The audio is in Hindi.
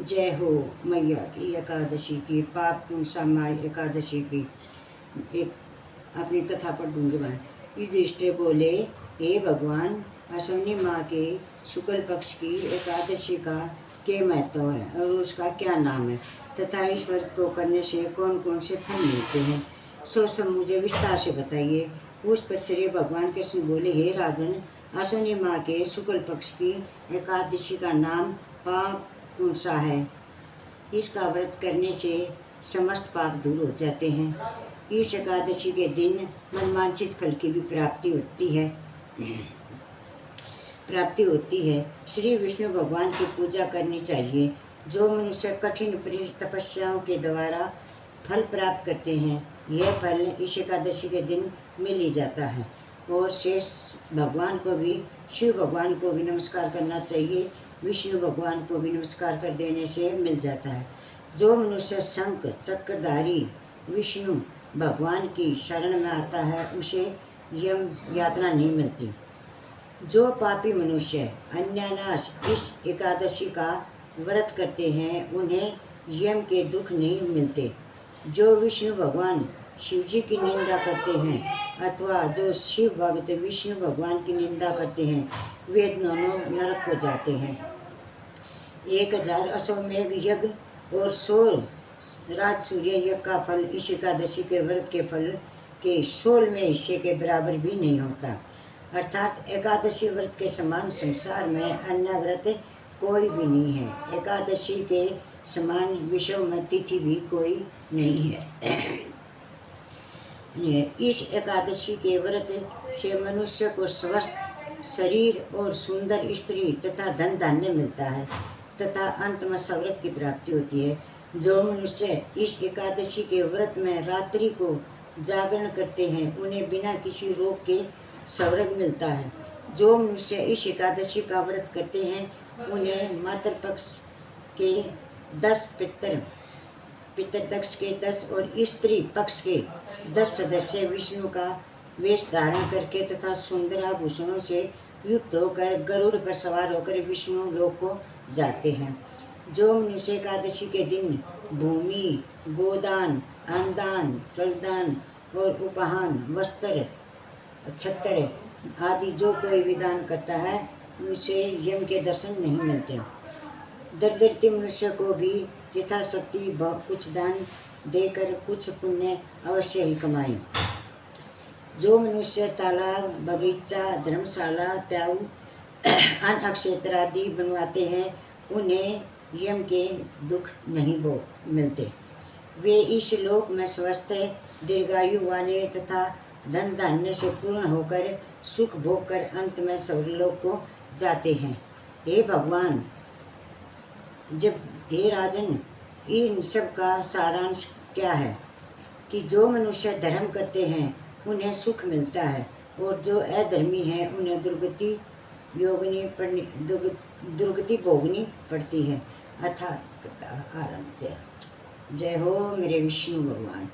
जय हो मैया की एकादशी की, पाप समाय एकादशी की एक अपनी कथा पढ़ूंगी मैं। युधिष्ठिर बोले, हे भगवान, अश्विनी माह के शुक्ल पक्ष की एकादशी का क्या महत्व है और उसका क्या नाम है तथा इस व्रत को करने से कौन कौन से फल मिलते हैं, सो सब मुझे विस्तार से बताइए। उस पर श्री भगवान कृष्ण बोले, हे राजन, अश्विनी माह के शुक्ल पक्ष की एकादशी का नाम पाप सा है। इसका व्रत करने से समस्त पाप दूर हो जाते हैं। इस एकादशी के दिन मनवांछित फल की भी प्राप्ति होती है। श्री विष्णु भगवान की पूजा करनी चाहिए। जो मनुष्य कठिन तपस्याओं के द्वारा फल प्राप्त करते हैं, यह फल इस एकादशी के दिन मिल ही जाता है। और शेष भगवान को भी, शिव भगवान को भी नमस्कार करना चाहिए, विष्णु भगवान को भी नमस्कार कर देने से मिल जाता है। जो मनुष्य शंख चक्रधारी विष्णु भगवान की शरण में आता है, उसे यम यातना नहीं मिलती। जो पापी मनुष्य अन्यानाश इस एकादशी का व्रत करते हैं, उन्हें यम के दुख नहीं मिलते। जो विष्णु भगवान शिव जी की निंदा करते हैं अथवा जो शिव भक्त विष्णु भगवान की निंदा करते हैं, वे दोनों नरक को जाते हैं। 1000 अश्वमेघ यज्ञ और 100 राजसूर्य यज्ञ का फल इस एकादशी के व्रत के फल के 16वें हिस्से के बराबर भी नहीं होता। अर्थात एकादशी व्रत के समान संसार में अन्य व्रत कोई भी नहीं है। एकादशी के समान विश्व में तिथि भी कोई नहीं है। इस एकादशी के व्रत से मनुष्य को स्वस्थ शरीर और सुंदर स्त्री तथा धन धान्य मिलता है तथा अंत में स्वर्ग की प्राप्ति होती है। जो मनुष्य इस एकादशी के व्रत में रात्रि को जागरण करते हैं, उन्हें बिना किसी रोग के स्वर्ग मिलता है। जो मनुष्य इस एकादशी का व्रत करते हैं, उन्हें मातृपक्ष के 10 पितृपक्ष के 10 और स्त्री पक्ष के 10 सदस्य विष्णु का वेश धारण करके तथा सुंदर आभूषणों से युक्त होकर गरुड़ पर सवार होकर विष्णु लोक को जाते हैं। जो मनुष्य एकादशी के दिन भूमि, गोदान, अन्नदान, जलदान और उपहान, वस्त्र, छत्र आदि जो कोई विधान करता है, उसे यम के दर्शन नहीं मिलते। दरिद्र मनुष्य को भी यथाशक्ति कुछ दान देकर कुछ पुण्य अवश्य ही कमाए। जो मनुष्य तालाब, बगीचा, धर्मशाला, प्याऊ, अन्न क्षेत्र आदि बनवाते हैं, उन्हें यम के दुख नहीं मिलते। वे इस लोक में स्वस्थ, दीर्घायु वाले तथा धन धान्य से पूर्ण होकर सुख भोग कर अंत में स्वर्गलोक को जाते हैं। हे भगवान, हे राजन, इन सब का सारांश क्या है कि जो मनुष्य धर्म करते हैं, उन्हें सुख मिलता है और जो अधर्मी हैं, उन्हें दुर्गति भोगनी पड़ती है। अथा आरंभ। जय हो मेरे विष्णु भगवान।